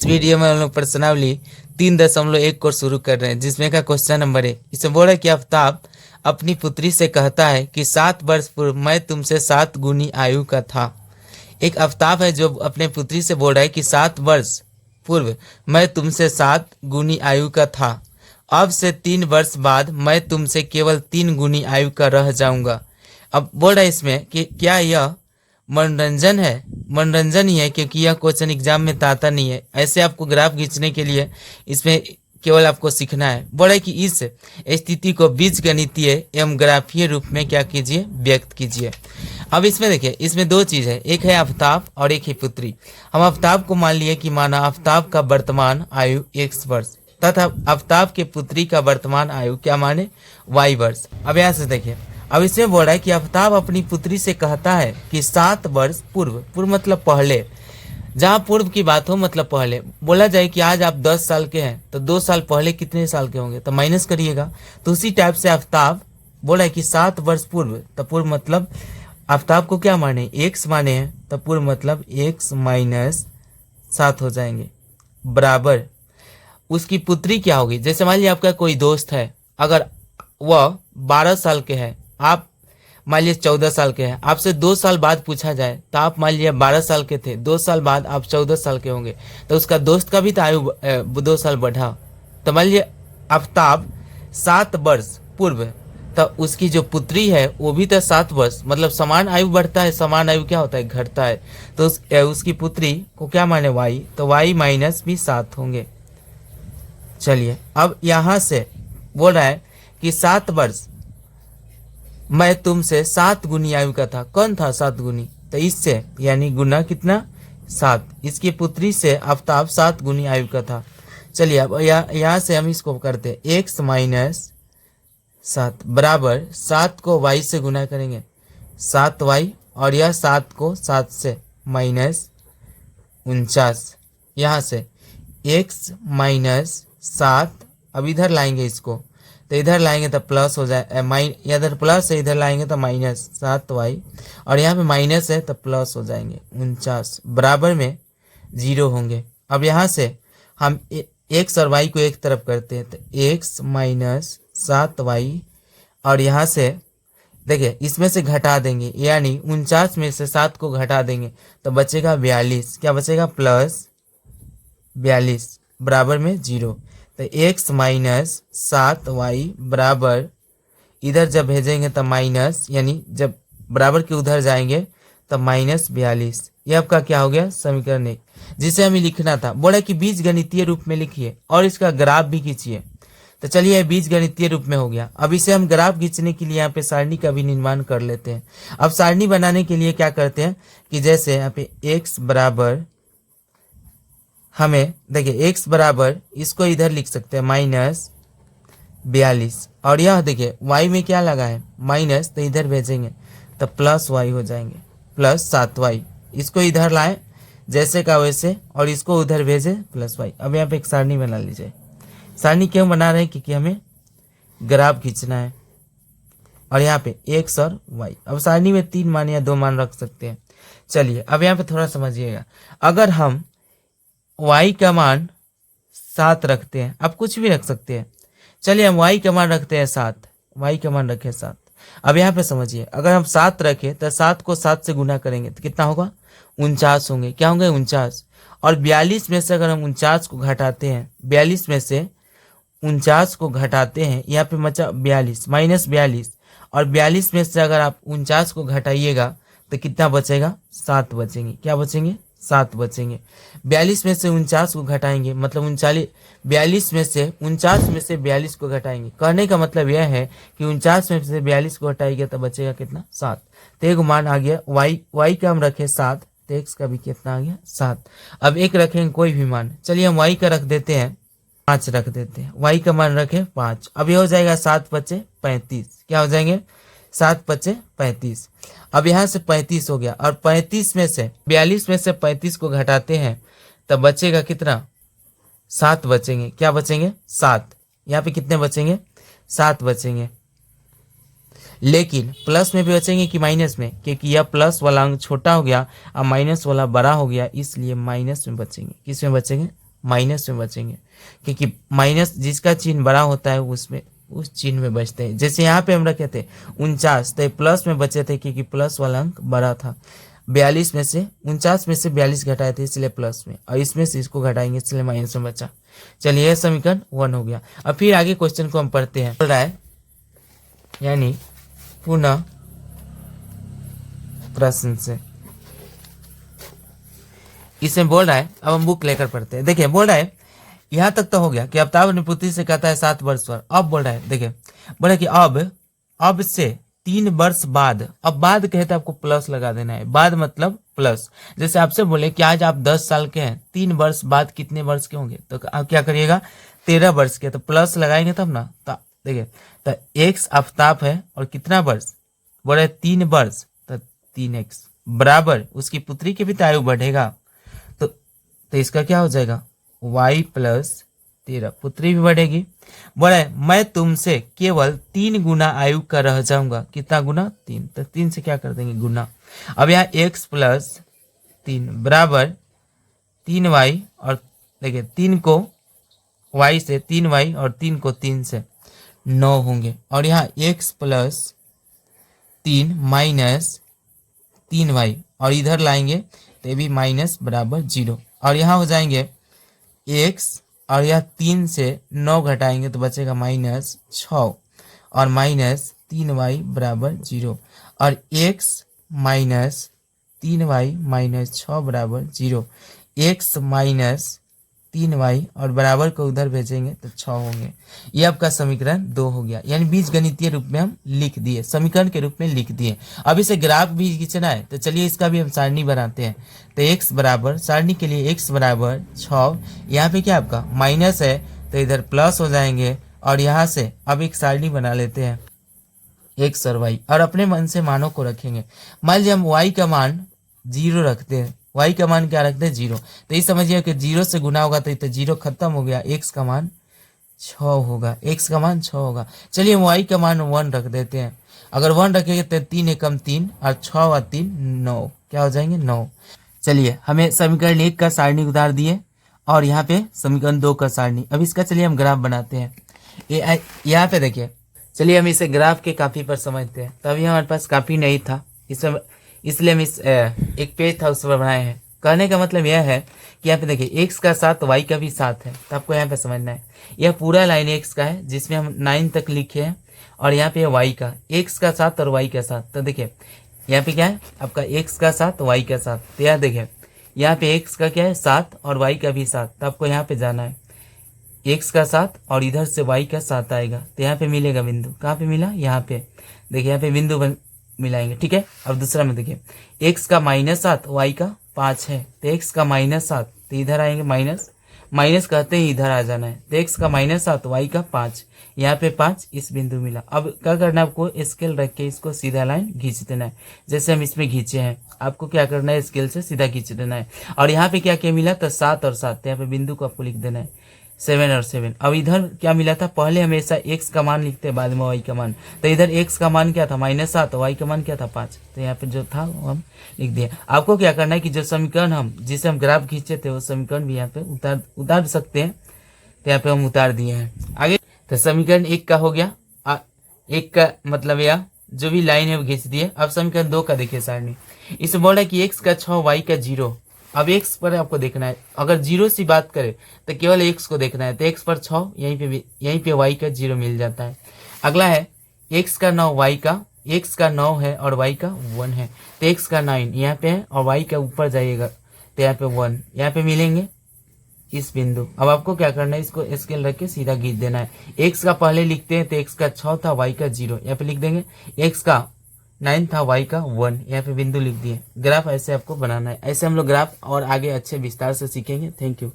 इस वीडियो में हम लोग प्रश्नावली 3.1 को शुरू कर रहे हैं, जिसमें का क्वेश्चन नंबर है। इसमें बोल रहा है कि आफ्ताब अपनी पुत्री से कहता है कि 7 वर्ष पूर्व मैं तुमसे 7 गुनी आयु का था। एक आफ्ताब है जो अपने पुत्री से बोल रहा है कि 7 वर्ष पूर्व मैं तुमसे 7 गुनी आयु का था। अब से 3 वर्ष बाद मैं तुमसे केवल 3 गुनी आयु का रह जाऊंगा। अब बोल रहा है इसमें कि क्या यह मनोरंजन है। मनोरंजन ही है, क्योंकि यह क्वेश्चन एग्जाम में आता नहीं है। ऐसे आपको ग्राफ खींचने के लिए इसमें केवल आपको सीखना है। बोल रहा है कि इस स्थिति को बीजगणितीय एवं ग्राफीय रूप में क्या कीजिए, व्यक्त कीजिए। अब इसमें देखिए, इसमें दो चीज है, एक है आफ्ताब और एक है पुत्री। हम आफ्ताब को मान लिए कि माना आफ्ताब का वर्तमान आयु x वर्ष तथा आफ्ताब के पुत्री का वर्तमान आयु क्या माने y वर्ष। अब यहाँ से देखिए, अब इसमें बोल रहा है कि आफ्ताब अपनी पुत्री से कहता है कि 7 वर्ष पूर्व, पूर्व मतलब पहले, जहाँ पूर्व की बात हो मतलब पहले। बोला जाए कि आज आप 10 साल के हैं तो 2 साल पहले कितने साल के होंगे, तो माइनस करिएगा। तो उसी टाइप से आफ्ताब बोला है कि 7 वर्ष पूर्व, तो पूर्व मतलब आफ्ताब को क्या माने, x माने हैं, तो पूर्व मतलब x माइनस 7 हो जाएंगे, बराबर उसकी पुत्री क्या होगी। जैसे मान लीजिए आपका कोई दोस्त है, अगर वह 12 साल के हैं, आप मान लीजिए 14 साल के हैं, आपसे 2 साल बाद पूछा जाए तो आप मान लीजिए 12 साल के थे, 2 साल बाद आप 14 साल के होंगे, तो उसका दोस्त का भी तो आयु 2 साल बढ़ा। तो मान लीजिए आफ्ताब 7 वर्ष पूर्व, तो उसकी जो पुत्री है वो भी तो 7 वर्ष, मतलब समान आयु बढ़ता है, समान आयु क्या होता है, घटता है। तो उसकी पुत्री को क्या माने y, तो y माइनस भी 7 होंगे। चलिए, अब यहाँ से बोल रहा है कि 7 वर्ष मैं तुमसे 7 गुनी आयु का था। कौन था 7 गुनी, तो इससे यानी गुना कितना 7, इसकी पुत्री से आफ्ताब 7 गुनी आयु का था। चलिए, अब यहाँ से हम इसको करते हैं, x माइनस 7 बराबर 7 को y से गुना करेंगे 7y, और यह 7 को 7 से माइनस 49। यहाँ से x माइनस 7, अब इधर लाएंगे इसको, तो इधर लाएंगे तो प्लस हो जाए, इधर प्लस है, इधर लाएंगे तो माइनस 7y, और यहाँ पे माइनस है तो प्लस हो जाएंगे 49, बराबर में 0 होंगे। अब यहाँ से हम x और y को एक तरफ करते हैं, तो x माइनस 7y, और यहाँ से देखिए इसमें से घटा देंगे, यानी 49 में से 7 को घटा देंगे तो बचेगा 42। क्या बचेगा, प्लस 42, बराबर में 0। तो x माइनस 7y बराबर, इधर जब भेजेंगे तो माइनस, यानी जब बराबर के उधर जाएंगे तो माइनस 42। ये आपका क्या हो गया, समीकरण 1, जिसे हमें लिखना था। बोला कि बीज गणितीय रूप में लिखिए और इसका ग्राफ भी खींचिए। तो चलिए, ये बीज गणितीय रूप में हो गया। अब इसे हम ग्राफ खींचने के लिए यहाँ पे सारणी का भी निर्माण कर लेते हैं। अब सारणी बनाने के लिए क्या करते हैं कि जैसे यहाँ पे x बराबर, हमें देखिए x बराबर, इसको इधर लिख सकते हैं माइनस 42, और यह देखिए y में क्या लगा है माइनस, तो इधर भेजेंगे तो प्लस y हो जाएंगे, प्लस 7y। इसको इधर लाएं जैसे का वैसे, और इसको उधर भेजे प्लस y। अब यहाँ पे एक सारणी बना लीजिए। सारणी क्यों बना रहे हैं, क्योंकि हमें ग्राफ खींचना है, और यहाँ पे x और y। अब सारणी में 3 मान या 2 मान रख सकते हैं। चलिए, अब यहाँ पे थोड़ा समझिएगा, अगर हम y का मान 7 रखते हैं, आप कुछ भी रख सकते हैं। चलिए, हम y का मान रखते हैं 7, y का मान रखें 7। अब यहाँ पे समझिए, अगर हम 7 रखें तो 7 को 7 से गुना करेंगे तो कितना होगा, 49 होंगे। क्या होंगे, 49। और 42 में से अगर हम 49 को घटाते हैं, 42 में से 49 को घटाते हैं, यहाँ पे बचा 42 माइनस 42, और 42 में से अगर आप 49 को घटाइएगा तो कितना बचेगा, 7 बचेंगे। क्या बचेंगे, 7 बचेंगे। 42 में से 49 को घटाएंगे, मतलब 42 में से 42 को घटाएंगे। कहने का मतलब यह है कि 49 में से 42 को घटाएंगे तो बचेगा कितना, 7। तो एक मान आ गया y का हम रखे 7, तो x का भी कितना आ गया, 7। अब एक रखेंगे कोई भी मान, चलिए हम y का रख देते हैं 5, रख देते हैं, y का मान रखे 5। अब ये हो जाएगा 7 पचे 35। क्या हो जाएंगे, 7 पचे 35। अब यहाँ से 35 हो गया, और 35 में से 42 में से 35 को घटाते हैं तब बचेगा कितना, 7 बचेंगे। क्या बचेंगे, 7। यहाँ पे कितने बचेंगे, 7 बचेंगे। लेकिन प्लस में भी बचेंगे कि माइनस में, क्योंकि यह प्लस वाला अंक छोटा हो गया और माइनस वाला बड़ा हो गया, इसलिए माइनस में बचेंगे। किस में बचेंगे, माइनस में बचेंगे, क्योंकि माइनस जिसका चिन्ह बड़ा होता है उसमें उस चिन्ह में बचते हैं। जैसे यहाँ पे हम रखे थे 49, तो प्लस में बचे थे क्योंकि प्लस वाला अंक बड़ा था। 42 में से 49 में से 42 घटाए थे इसलिए प्लस में, और इसमें से इसको घटाएंगे इसलिए माइनस में बचा। चलिए यह समीकरण 1 हो गया। अब फिर आगे क्वेश्चन को हम पढ़ते हैं। बोल रहा है यानी पुनः प्रश्न से, इसमें बोल रहा है, अब हम बुक लेकर पढ़ते हैं। देखिए बोल रहा है यहाँ तक तो हो गया कि अमिताभ अपनी पुत्री से कहता है 7 वर्ष पर। अब बोल रहा है, देखिए बोल रहा है कि अब से 3 वर्ष बाद, अब बाद कहते हैं आपको प्लस लगा देना है, बाद मतलब प्लस। जैसे आपसे बोले कि आज आप 10 साल के हैं, 3 वर्ष बाद कितने वर्ष के होंगे, तो आप क्या करिएगा 13 वर्ष के, तो प्लस लगाएंगे तब ना। तो देखिए तो x आफताब है और कितना वर्ष, बोल रहे 3 वर्ष, तो 3x बराबर उसकी पुत्री की भी तो आयु बढ़ेगा, तो इसका क्या हो जाएगा y प्लस 13, पुत्री भी बढ़ेगी। बोला है मैं तुमसे केवल 3 गुना आयु का रह जाऊंगा, कितना गुना 3, तो 3 से क्या कर देंगे गुना। अब यहाँ x प्लस 3 बराबर 3y, और देखिए 3 को y से 3y और 3 को 3 से 9 होंगे, और यहाँ x प्लस 3 माइनस 3y, और इधर लाएंगे तो ये भी माइनस बराबर 0, और यहाँ हो जाएंगे x, और यह 3 से 9 घटाएंगे तो बचेगा माइनस 6, और माइनस 3y बराबर 0, और x माइनस 3y माइनस 6 बराबर 0, x माइनस 3y और बराबर को उधर भेजेंगे तो 6 होंगे। ये आपका समीकरण 2 हो गया, यानी बीजगणितीय रूप में हम लिख दिए, समीकरण के रूप में लिख दिए। अब इसे ग्राफ भी खींचना है, तो चलिए इसका भी हम सारणी बनाते हैं। तो x बराबर, सारणी के लिए x बराबर 6, यहाँ पे क्या आपका माइनस है तो इधर प्लस हो जाएंगे, और यहाँ से अब एक सारणी बना लेते हैं x और y, और अपने मन से मानों को रखेंगे। मान लीजिए हम y का मान 0 रखते हैं, y का मान क्या रखते हैं 0, तो ये समझिए कि 0 से गुना होगा तो 0 खत्म हो गया, x का मान 6 होगा, x का मान 6 होगा। चलिए हम y का मान 1 रख देते हैं, अगर 1 रखेंगे तो 3 एकम 3 और 6 और 3 9, क्या हो जाएंगे 9। चलिए हमें समीकरण 1 का सारणी उतार दिए, और यहाँ पे समीकरण 2 का सारणी। अब इसका चलिए हम ग्राफ बनाते हैं। यहाँ पे देखिए, चलिए हम इसे ग्राफ के कापी पर समझते हैं। तो अभी हमारे पास कापी नहीं था, इसलिए हम इस एक पेज था उस पर बनाए हैं। कहने का मतलब यह है कि यहाँ पे देखिए x का 7 y का भी 7 है, तो आपको यहाँ पे समझना है यह पूरा लाइन x का है जिसमें हम 9 तक लिखे हैं, और यहाँ पे y का x का 7 और y का 7। तो देखिए यहाँ पे क्या है आपका x का 7 y का 7, तो यहाँ देखिए यहाँ पे x का क्या है 7 और y का भी 7, तो आपको यहाँ पे जाना है x का 7 और इधर से y का 7 आएगा, तो यहाँ पे मिलेगा बिंदु, कहाँ पे मिला यहाँ पे, देखिए यहाँ पे बिंदु मिलाएंगे, ठीक है। अब दूसरा में देखिए x का -7 y का 5 है, तो x का -7, तो इधर आएंगे माइनस कहते ही इधर आ जाना है, तो x का -7 y का 5, यहाँ पे 5 इस बिंदु मिला। अब क्या करना है आपको स्केल रख के इसको सीधा लाइन खींच देना है, जैसे हम इसमें खींचे हैं, आपको क्या करना है स्केल से सीधा खींच देना है। और यहाँ पे क्या क्या मिला तो 7 और 7, तो यहाँ पे बिंदु को आपको लिख देना है 7 और 7। अब इधर क्या मिला था, पहले हमेशा x का मान लिखते हैं बाद में y का मान, तो इधर x का मान क्या था -7, y का मान क्या था 5, तो यहाँ पे जो था वो हम लिख दिए। आपको क्या करना है कि जो समीकरण हम जिसे हम ग्राफ खींचे थे वो समीकरण भी यहाँ पे उतार सकते हैं, तो यहाँ पे हम उतार दिए हैं। आगे तो समीकरण 1 का हो गया, 1 का मतलब यह जो भी लाइन है वो खींच दिए। अब समीकरण 2 का देखिए सारणी, इसे बोल रहा है कि x का 6 y का 0। अब x पर आपको देखना है, अगर 0 से बात करें तो केवल x को देखना है, तो x पर 6 यहीं पे y का 0 मिल जाता है। अगला है x का 9 y का, x का 9 है और y का 1 है, तो x का 9 यहाँ पे है और y का ऊपर जाइएगा तो यहाँ पे 1, यहाँ पे मिलेंगे इस बिंदु। अब आपको क्या करना है, इसको स्केल रख के सीधा खींच देना है। x का पहले लिखते हैं, तो x का 6 था y का 0, यहाँ पे लिख देंगे, x का 9 था y का 1, यहाँ पे बिंदु लिख दिए। ग्राफ ऐसे आपको बनाना है, ऐसे हम लोग ग्राफ और आगे अच्छे विस्तार से सीखेंगे। Thank you.